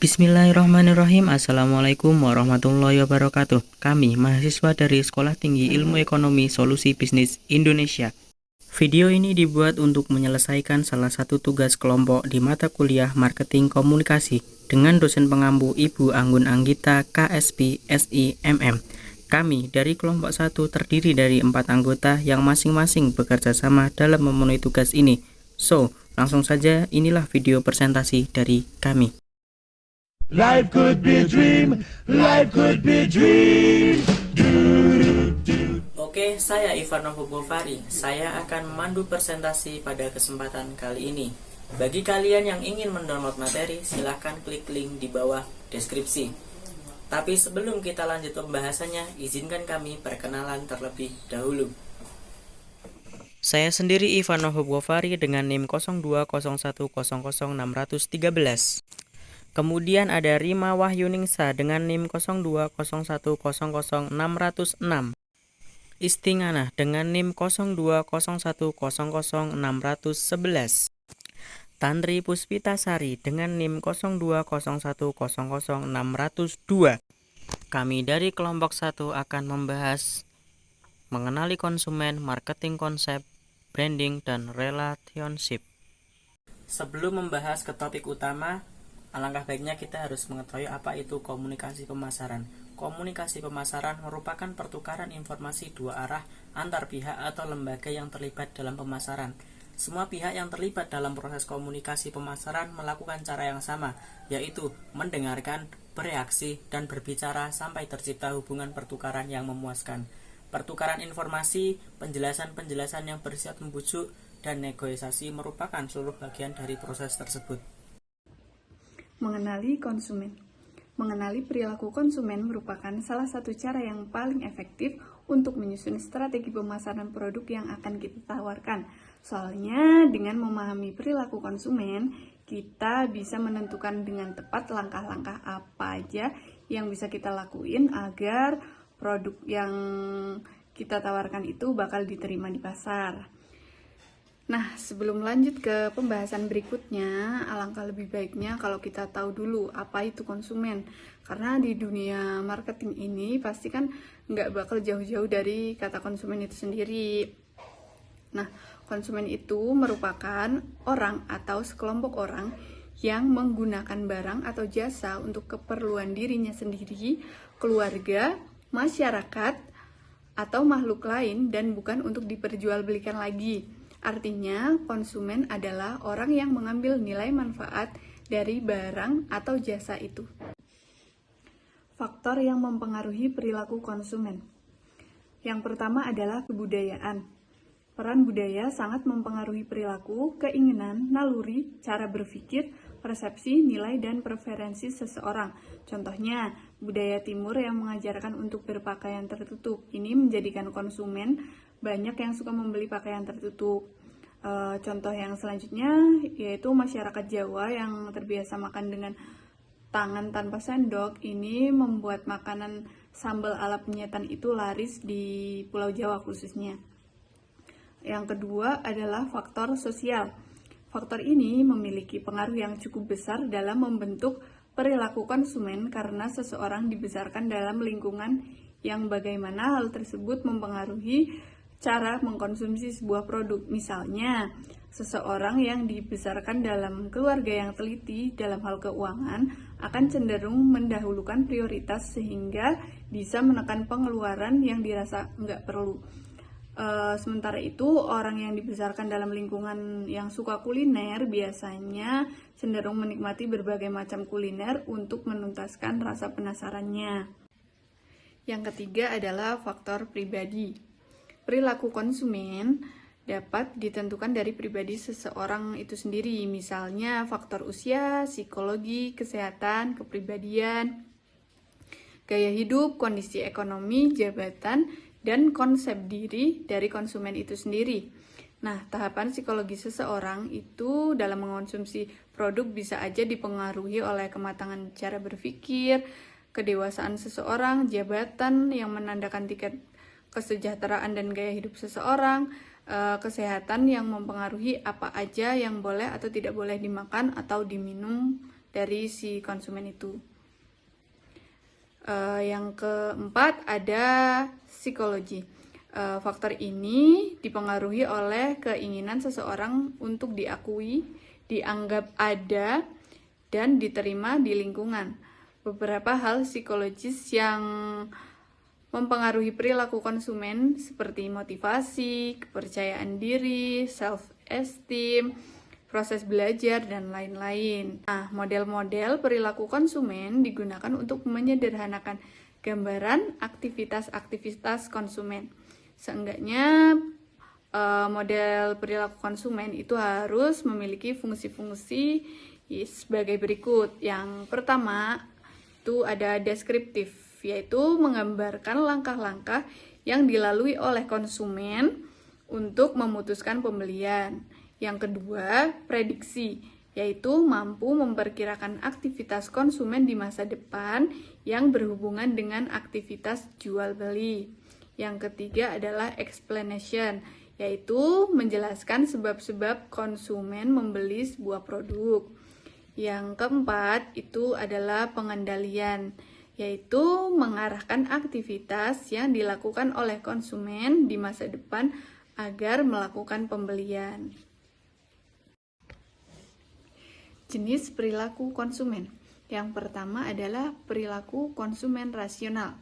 Bismillahirrahmanirrahim. Assalamualaikum warahmatullahi wabarakatuh. Kami mahasiswa dari Sekolah Tinggi Ilmu Ekonomi Solusi Bisnis Indonesia. Video ini dibuat untuk menyelesaikan salah satu tugas kelompok di mata kuliah Marketing Komunikasi dengan dosen pengampu Ibu Anggun Anggita KSP SIMM. Kami dari kelompok 1 terdiri dari 4 anggota yang masing-masing bekerja sama dalam memenuhi tugas ini. So, langsung saja inilah video presentasi dari kami. Life could be a dream, life could be a dream. Oke, saya Ivanov Bovari. Saya akan memandu presentasi pada kesempatan kali ini. Bagi kalian yang ingin mendownload materi, silahkan klik link di bawah deskripsi. Tapi sebelum kita lanjut pembahasannya, izinkan kami perkenalan terlebih dahulu. Saya sendiri Ivanov Bovari dengan NIM 0201000613. Kemudian ada Rima Wahyuningsa dengan NIM 0201000606. Istinganah dengan NIM 0201000611. Tantri Puspitasari dengan NIM 0201000602. Kami dari kelompok 1 akan membahas mengenali konsumen, marketing konsep, branding, dan relationship. Sebelum membahas ke topik utama, alangkah baiknya kita harus mengetahui apa itu komunikasi pemasaran. Komunikasi pemasaran merupakan pertukaran informasi dua arah antar pihak atau lembaga yang terlibat dalam pemasaran. Semua pihak yang terlibat dalam proses komunikasi pemasaran melakukan cara yang sama, yaitu mendengarkan, bereaksi, dan berbicara sampai tercipta hubungan pertukaran yang memuaskan. Pertukaran informasi, penjelasan-penjelasan yang bersifat membujuk, dan negosiasi merupakan seluruh bagian dari proses tersebut. Mengenali konsumen. Mengenali perilaku konsumen merupakan salah satu cara yang paling efektif untuk menyusun strategi pemasaran produk yang akan kita tawarkan. Soalnya dengan memahami perilaku konsumen, kita bisa menentukan dengan tepat langkah-langkah apa aja yang bisa kita lakuin agar produk yang kita tawarkan itu bakal diterima di pasar. Nah, sebelum lanjut ke pembahasan berikutnya, alangkah lebih baiknya kalau kita tahu dulu apa itu konsumen. Karena di dunia marketing ini pasti kan nggak bakal jauh-jauh dari kata konsumen itu sendiri. Nah, konsumen itu merupakan orang atau sekelompok orang yang menggunakan barang atau jasa untuk keperluan dirinya sendiri, keluarga, masyarakat, atau makhluk lain dan bukan untuk diperjualbelikan lagi. Artinya, konsumen adalah orang yang mengambil nilai manfaat dari barang atau jasa itu. Faktor yang mempengaruhi perilaku konsumen. Yang pertama adalah kebudayaan. Peran budaya sangat mempengaruhi perilaku, keinginan, naluri, cara berpikir, persepsi, nilai, dan preferensi seseorang. Contohnya, budaya timur yang mengajarkan untuk berpakaian tertutup. Ini menjadikan konsumen banyak yang suka membeli pakaian tertutup. Contoh yang selanjutnya yaitu masyarakat Jawa yang terbiasa makan dengan tangan tanpa sendok. Ini membuat makanan sambal ala penyetan itu laris di Pulau Jawa khususnya. Yang kedua adalah faktor sosial. Faktor ini memiliki pengaruh yang cukup besar dalam membentuk perilaku konsumen karena seseorang dibesarkan dalam lingkungan yang bagaimana hal tersebut mempengaruhi cara mengkonsumsi sebuah produk. Misalnya, seseorang yang dibesarkan dalam keluarga yang teliti dalam hal keuangan akan cenderung mendahulukan prioritas sehingga bisa menekan pengeluaran yang dirasa nggak perlu. Sementara itu, orang yang dibesarkan dalam lingkungan yang suka kuliner biasanya cenderung menikmati berbagai macam kuliner untuk menuntaskan rasa penasarannya. Yang ketiga adalah faktor pribadi. Perilaku konsumen dapat ditentukan dari pribadi seseorang itu sendiri, misalnya faktor usia, psikologi, kesehatan, kepribadian, gaya hidup, kondisi ekonomi, jabatan, dan konsep diri dari konsumen itu sendiri. Nah, tahapan psikologi seseorang itu dalam mengonsumsi produk bisa aja dipengaruhi oleh kematangan cara berpikir, kedewasaan seseorang, jabatan yang menandakan tingkat kesejahteraan dan gaya hidup seseorang, kesehatan yang mempengaruhi apa aja yang boleh atau tidak boleh dimakan atau diminum dari si konsumen itu. Yang keempat ada psikologi. Faktor ini dipengaruhi oleh keinginan seseorang untuk diakui, dianggap ada, dan diterima di lingkungan. Beberapa hal psikologis yang mempengaruhi perilaku konsumen seperti motivasi, kepercayaan diri, self-esteem, proses belajar, dan lain-lain. Nah, model-model perilaku konsumen digunakan untuk menyederhanakan gambaran aktivitas-aktivitas konsumen. Seenggaknya, model perilaku konsumen itu harus memiliki fungsi-fungsi sebagai berikut. Yang pertama, itu ada deskriptif, yaitu menggambarkan langkah-langkah yang dilalui oleh konsumen untuk memutuskan pembelian. Yang kedua, prediksi, yaitu mampu memperkirakan aktivitas konsumen di masa depan yang berhubungan dengan aktivitas jual beli. Yang ketiga adalah explanation, yaitu menjelaskan sebab-sebab konsumen membeli sebuah produk. Yang keempat itu adalah pengendalian, yaitu mengarahkan aktivitas yang dilakukan oleh konsumen di masa depan agar melakukan pembelian. Jenis perilaku konsumen. Yang pertama adalah perilaku konsumen rasional.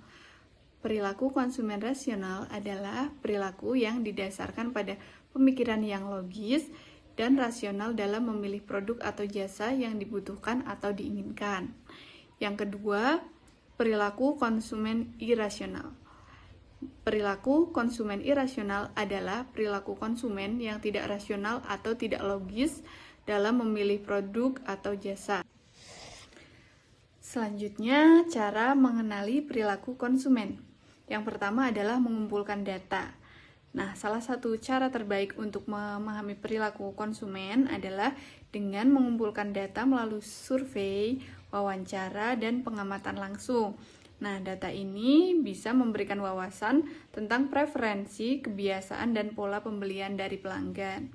Perilaku konsumen rasional adalah perilaku yang didasarkan pada pemikiran yang logis dan rasional dalam memilih produk atau jasa yang dibutuhkan atau diinginkan. Yang kedua, perilaku konsumen irasional. Perilaku konsumen irasional adalah perilaku konsumen yang tidak rasional atau tidak logis dalam memilih produk atau jasa. Selanjutnya, cara mengenali perilaku konsumen. Yang pertama adalah mengumpulkan data. Nah, salah satu cara terbaik untuk memahami perilaku konsumen adalah dengan mengumpulkan data melalui survei, wawancara, dan pengamatan langsung. Nah, data ini bisa memberikan wawasan tentang preferensi, kebiasaan, dan pola pembelian dari pelanggan.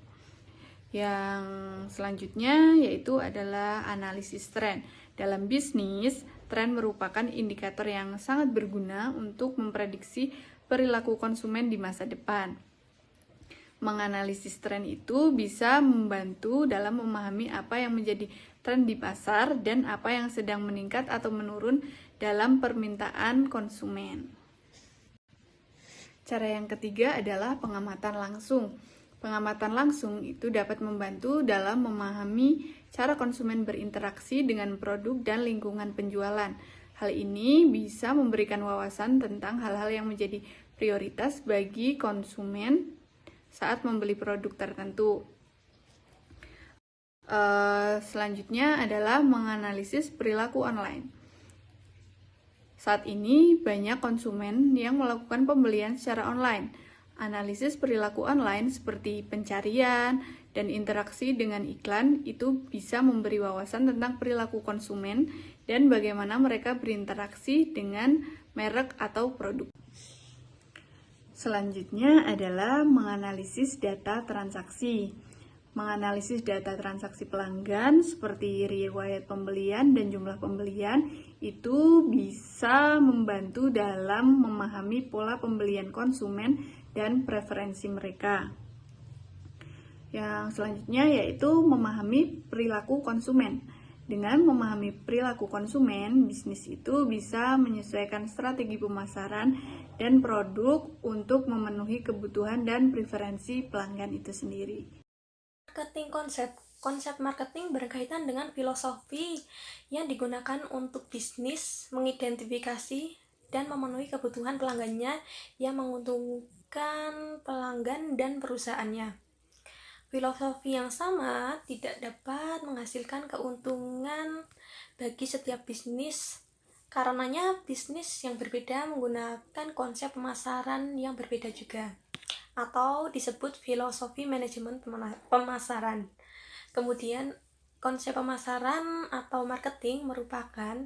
Yang selanjutnya yaitu adalah analisis tren. Dalam bisnis, tren merupakan indikator yang sangat berguna untuk memprediksi perilaku konsumen di masa depan. Menganalisis tren itu bisa membantu dalam memahami apa yang menjadi tren di pasar dan apa yang sedang meningkat atau menurun dalam permintaan konsumen. Cara yang ketiga adalah pengamatan langsung. Pengamatan langsung itu dapat membantu dalam memahami cara konsumen berinteraksi dengan produk dan lingkungan penjualan. Hal ini bisa memberikan wawasan tentang hal-hal yang menjadi prioritas bagi konsumen saat membeli produk tertentu. Selanjutnya adalah menganalisis perilaku online. Saat ini banyak konsumen yang melakukan pembelian secara online. Analisis perilaku online seperti pencarian dan interaksi dengan iklan itu bisa memberi wawasan tentang perilaku konsumen dan bagaimana mereka berinteraksi dengan merek atau produk. Selanjutnya adalah menganalisis data transaksi. Menganalisis data transaksi pelanggan seperti riwayat pembelian dan jumlah pembelian itu bisa membantu dalam memahami pola pembelian konsumen dan preferensi mereka. Yang selanjutnya yaitu memahami perilaku konsumen. Dengan memahami perilaku konsumen, bisnis itu bisa menyesuaikan strategi pemasaran dan produk untuk memenuhi kebutuhan dan preferensi pelanggan itu sendiri. Marketing konsep marketing berkaitan dengan filosofi yang digunakan untuk bisnis mengidentifikasi dan memenuhi kebutuhan pelanggannya yang menguntungkan pelanggan dan perusahaannya. Filosofi yang sama tidak dapat menghasilkan keuntungan bagi setiap bisnis. Karenanya bisnis yang berbeda menggunakan konsep pemasaran yang berbeda juga, atau disebut filosofi manajemen pemasaran. Kemudian, konsep pemasaran atau marketing merupakan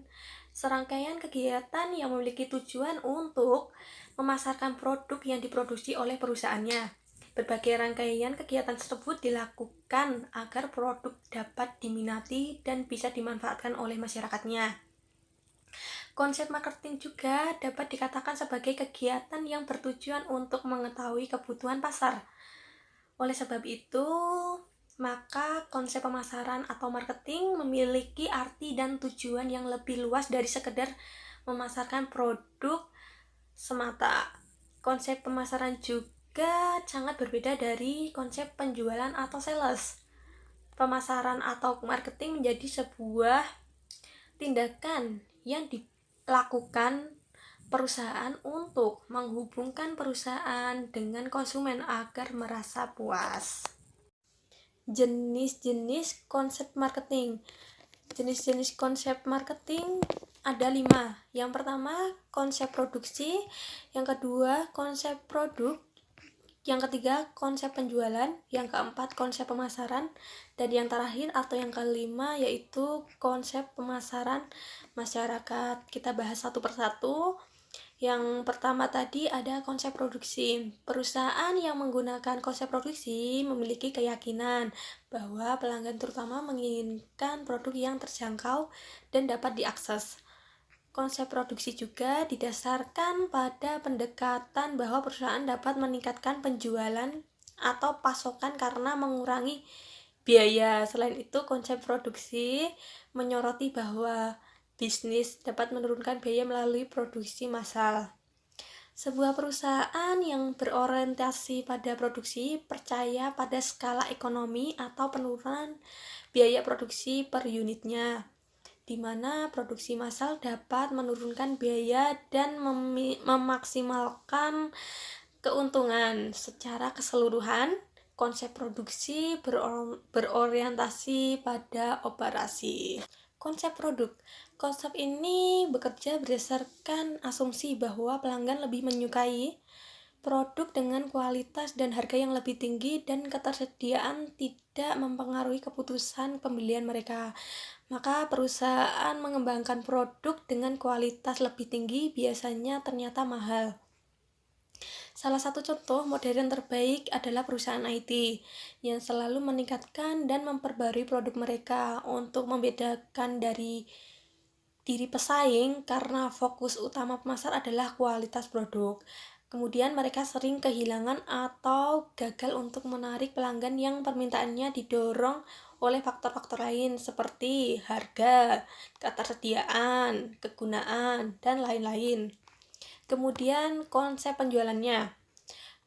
serangkaian kegiatan yang memiliki tujuan untuk memasarkan produk yang diproduksi oleh perusahaannya. Berbagai rangkaian kegiatan tersebut dilakukan agar produk dapat diminati dan bisa dimanfaatkan oleh masyarakatnya. Konsep marketing juga dapat dikatakan sebagai kegiatan yang bertujuan untuk mengetahui kebutuhan pasar. Oleh sebab itu, maka konsep pemasaran atau marketing memiliki arti dan tujuan yang lebih luas dari sekedar memasarkan produk semata. Konsep pemasaran juga sangat berbeda dari konsep penjualan atau sales. Pemasaran atau marketing menjadi sebuah tindakan yang dilakukan perusahaan untuk menghubungkan perusahaan dengan konsumen agar merasa puas. Jenis-jenis konsep marketing. Jenis-jenis konsep marketing ada 5. Yang pertama, konsep produksi. Yang kedua, konsep produk. Yang ketiga, konsep penjualan. Yang keempat, konsep pemasaran. Dan yang terakhir atau yang kelima yaitu konsep pemasaran masyarakat. Kita bahas satu persatu. Yang pertama tadi ada konsep produksi. Perusahaan yang menggunakan konsep produksi memiliki keyakinan bahwa pelanggan terutama menginginkan produk yang terjangkau dan dapat diakses. Konsep produksi juga didasarkan pada pendekatan bahwa perusahaan dapat meningkatkan penjualan atau pasokan karena mengurangi biaya. Selain itu, konsep produksi menyoroti bahwa bisnis dapat menurunkan biaya melalui produksi massal. Sebuah perusahaan yang berorientasi pada produksi percaya pada skala ekonomi atau penurunan biaya produksi per unitnya, di mana produksi massal dapat menurunkan biaya dan memaksimalkan keuntungan. Secara keseluruhan, konsep produksi berorientasi pada operasi. Konsep produk. Konsep ini bekerja berdasarkan asumsi bahwa pelanggan lebih menyukai produk dengan kualitas dan harga yang lebih tinggi dan ketersediaan tidak mempengaruhi keputusan pembelian mereka. Maka perusahaan mengembangkan produk dengan kualitas lebih tinggi biasanya ternyata mahal. Salah satu contoh modern terbaik adalah perusahaan IT yang selalu meningkatkan dan memperbarui produk mereka untuk membedakan dari diri pesaing karena fokus utama pemasar adalah kualitas produk. Kemudian mereka sering kehilangan atau gagal untuk menarik pelanggan yang permintaannya didorong oleh faktor-faktor lain seperti harga, ketersediaan, kegunaan, dan lain-lain. Kemudian konsep penjualannya.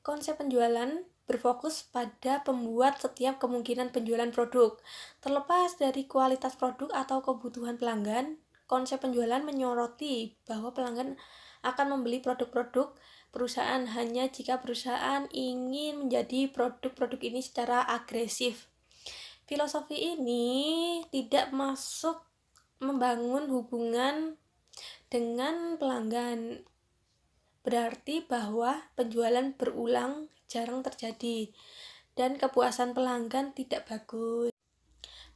Konsep penjualan berfokus pada pembuat setiap kemungkinan penjualan produk. Terlepas dari kualitas produk atau kebutuhan pelanggan, konsep penjualan menyoroti bahwa pelanggan akan membeli produk-produk perusahaan hanya jika perusahaan ingin menjadi produk-produk ini secara agresif. Filosofi ini tidak masuk membangun hubungan dengan pelanggan. Berarti bahwa penjualan berulang jarang terjadi dan kepuasan pelanggan tidak bagus.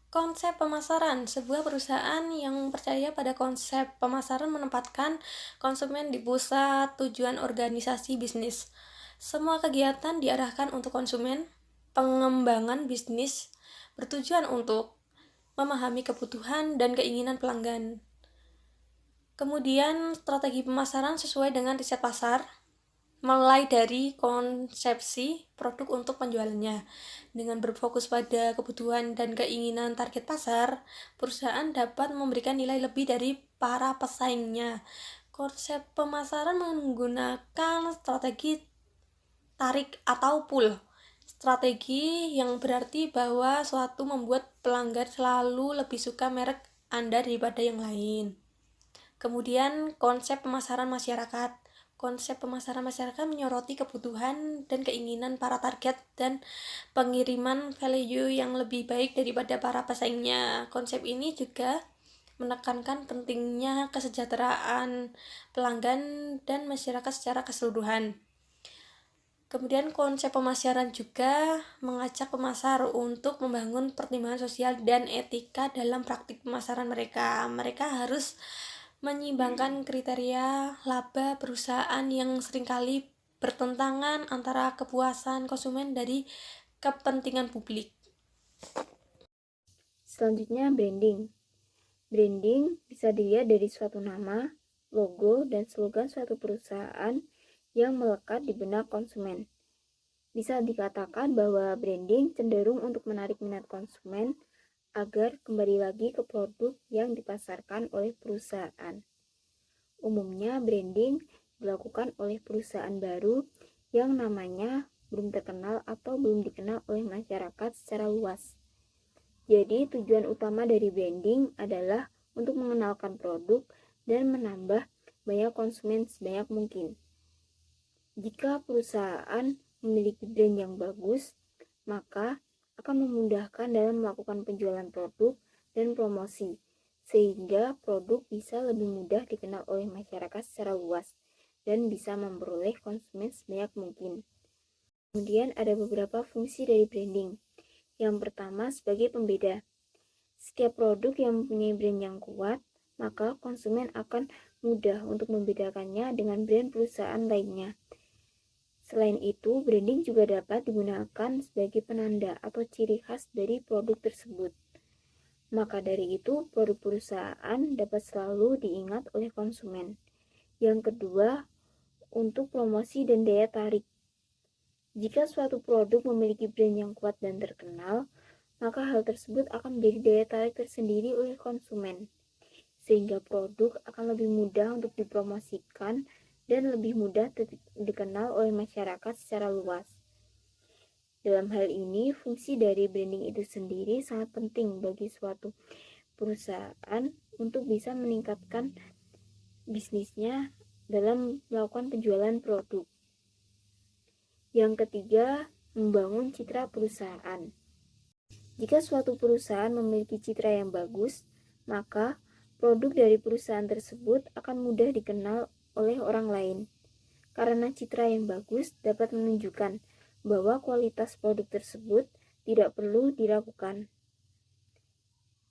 Konsep pemasaran. Sebuah perusahaan yang percaya pada konsep pemasaran menempatkan konsumen di pusat tujuan organisasi bisnis. Semua kegiatan diarahkan untuk konsumen. Pengembangan bisnis bertujuan untuk memahami kebutuhan dan keinginan pelanggan. Kemudian strategi pemasaran sesuai dengan riset pasar, mulai dari konsepsi produk untuk penjualannya. Dengan berfokus pada kebutuhan dan keinginan target pasar, perusahaan dapat memberikan nilai lebih dari para pesaingnya. Konsep pemasaran menggunakan strategi tarik atau pull. Strategi yang berarti bahwa suatu membuat pelanggan selalu lebih suka merek Anda daripada yang lain. Kemudian konsep pemasaran masyarakat. Konsep pemasaran masyarakat menyoroti kebutuhan dan keinginan para target dan pengiriman value yang lebih baik daripada para pesaingnya. Konsep ini juga menekankan pentingnya kesejahteraan pelanggan dan masyarakat secara keseluruhan. Kemudian konsep pemasaran juga mengajak pemasar untuk membangun pertimbangan sosial dan etika dalam praktik pemasaran mereka. Mereka harus menyeimbangkan kriteria laba perusahaan yang seringkali bertentangan antara kepuasan konsumen dari kepentingan publik. Selanjutnya branding. Branding bisa dilihat dari suatu nama, logo, dan slogan suatu perusahaan yang melekat di benak konsumen. Bisa dikatakan bahwa branding cenderung untuk menarik minat konsumen agar kembali lagi ke produk yang dipasarkan oleh perusahaan. Umumnya branding dilakukan oleh perusahaan baru yang namanya belum terkenal atau belum dikenal oleh masyarakat secara luas. Jadi tujuan utama dari branding adalah untuk mengenalkan produk dan menambah banyak konsumen sebanyak mungkin. Jika perusahaan memiliki brand yang bagus, maka akan memudahkan dalam melakukan penjualan produk dan promosi, sehingga produk bisa lebih mudah dikenal oleh masyarakat secara luas dan bisa memperoleh konsumen sebanyak mungkin. Kemudian ada beberapa fungsi dari branding. Yang pertama, sebagai pembeda. Setiap produk yang mempunyai brand yang kuat, maka konsumen akan mudah untuk membedakannya dengan brand perusahaan lainnya. Selain itu, branding juga dapat digunakan sebagai penanda atau ciri khas dari produk tersebut. Maka dari itu, produk perusahaan dapat selalu diingat oleh konsumen. Yang kedua, untuk promosi dan daya tarik. Jika suatu produk memiliki brand yang kuat dan terkenal, maka hal tersebut akan menjadi daya tarik tersendiri oleh konsumen, sehingga produk akan lebih mudah untuk dipromosikan dan lebih mudah dikenal oleh masyarakat secara luas. Dalam hal ini, fungsi dari branding itu sendiri sangat penting bagi suatu perusahaan untuk bisa meningkatkan bisnisnya dalam melakukan penjualan produk. Yang ketiga, membangun citra perusahaan. Jika suatu perusahaan memiliki citra yang bagus, maka produk dari perusahaan tersebut akan mudah dikenal oleh orang lain. Karena citra yang bagus dapat menunjukkan bahwa kualitas produk tersebut tidak perlu diragukan.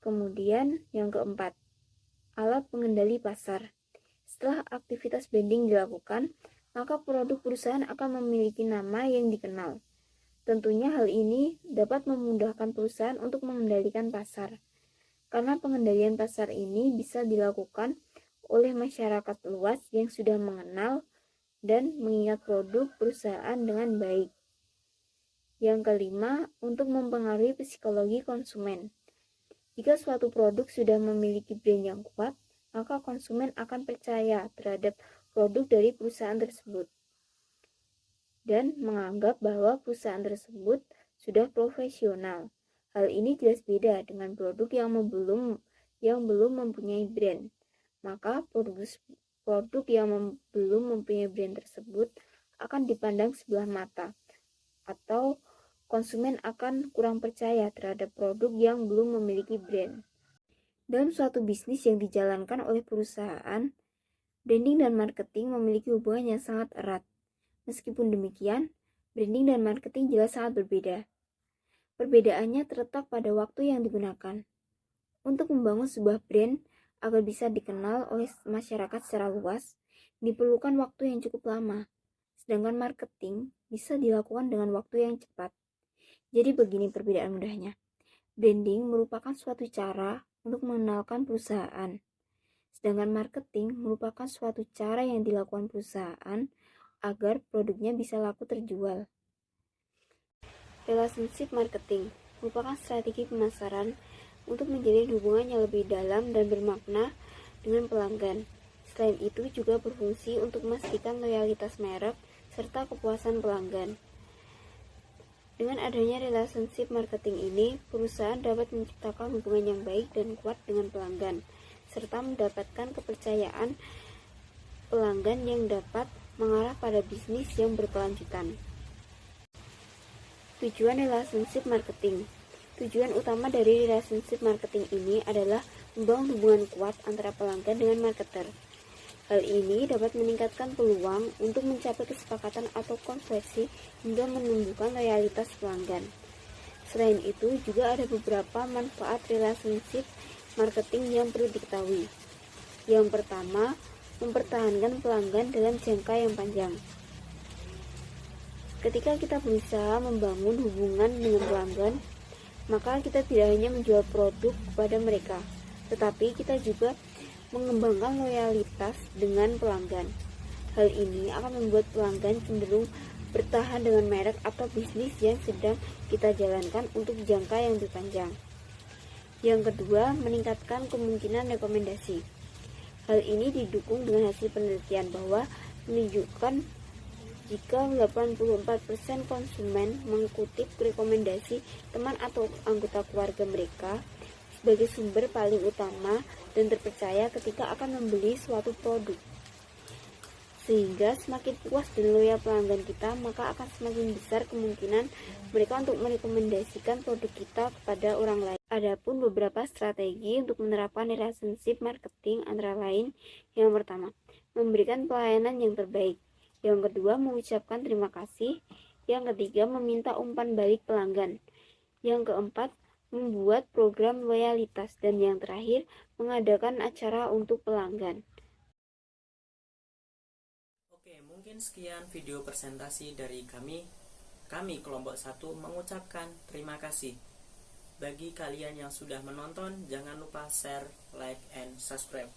Kemudian yang keempat, alat pengendali pasar. Setelah aktivitas branding dilakukan, maka produk perusahaan akan memiliki nama yang dikenal. Tentunya hal ini dapat memudahkan perusahaan untuk mengendalikan pasar, karena pengendalian pasar ini bisa dilakukan oleh masyarakat luas yang sudah mengenal dan mengingat produk perusahaan dengan baik. Yang kelima, untuk mempengaruhi psikologi konsumen. Jika suatu produk sudah memiliki brand yang kuat, maka konsumen akan percaya terhadap produk dari perusahaan tersebut dan menganggap bahwa perusahaan tersebut sudah profesional. Hal ini jelas beda dengan produk yang belum mempunyai brand. Maka produk yang belum mempunyai brand tersebut akan dipandang sebelah mata, atau konsumen akan kurang percaya terhadap produk yang belum memiliki brand. Dalam suatu bisnis yang dijalankan oleh perusahaan, branding dan marketing memiliki hubungan yang sangat erat. Meskipun demikian, branding dan marketing jelas sangat berbeda. Perbedaannya terletak pada waktu yang digunakan. Untuk membangun sebuah brand agar bisa dikenal oleh masyarakat secara luas, diperlukan waktu yang cukup lama. Sedangkan marketing bisa dilakukan dengan waktu yang cepat. Jadi begini perbedaan mudahnya. Branding merupakan suatu cara untuk mengenalkan perusahaan. Sedangkan marketing merupakan suatu cara yang dilakukan perusahaan agar produknya bisa laku terjual. Relationship marketing merupakan strategi pemasaran untuk menjalin hubungan yang lebih dalam dan bermakna dengan pelanggan. Selain itu juga berfungsi untuk memastikan loyalitas merek serta kepuasan pelanggan. Dengan adanya relationship marketing ini, perusahaan dapat menciptakan hubungan yang baik dan kuat dengan pelanggan, serta mendapatkan kepercayaan pelanggan yang dapat mengarah pada bisnis yang berkelanjutan. Tujuan relationship marketing. Tujuan utama dari relationship marketing ini adalah membangun hubungan kuat antara pelanggan dengan marketer. Hal ini dapat meningkatkan peluang untuk mencapai kesepakatan atau konversi hingga menumbuhkan loyalitas pelanggan. Selain itu, juga ada beberapa manfaat relationship marketing yang perlu diketahui. Yang pertama, mempertahankan pelanggan dalam jangka yang panjang. Ketika kita berusaha membangun hubungan dengan pelanggan, maka kita tidak hanya menjual produk kepada mereka, tetapi kita juga mengembangkan loyalitas dengan pelanggan. Hal ini akan membuat pelanggan cenderung bertahan dengan merek atau bisnis yang sedang kita jalankan untuk jangka yang lebih panjang. Yang kedua, meningkatkan kemungkinan rekomendasi. Hal ini didukung dengan hasil penelitian bahwa menunjukkan jika 84% konsumen mengutip rekomendasi teman atau anggota keluarga mereka sebagai sumber paling utama dan terpercaya ketika akan membeli suatu produk. Sehingga semakin puas dan loyal pelanggan kita, maka akan semakin besar kemungkinan mereka untuk merekomendasikan produk kita kepada orang lain. Adapun beberapa strategi untuk menerapkan relationship marketing antara lain, yang pertama, memberikan pelayanan yang terbaik. Yang kedua, mengucapkan terima kasih. Yang ketiga, meminta umpan balik pelanggan. Yang keempat, membuat program loyalitas. Dan yang terakhir, mengadakan acara untuk pelanggan. Oke, mungkin sekian video presentasi dari kami. Kami kelompok 1 mengucapkan terima kasih. Bagi kalian yang sudah menonton, jangan lupa share, like, and subscribe.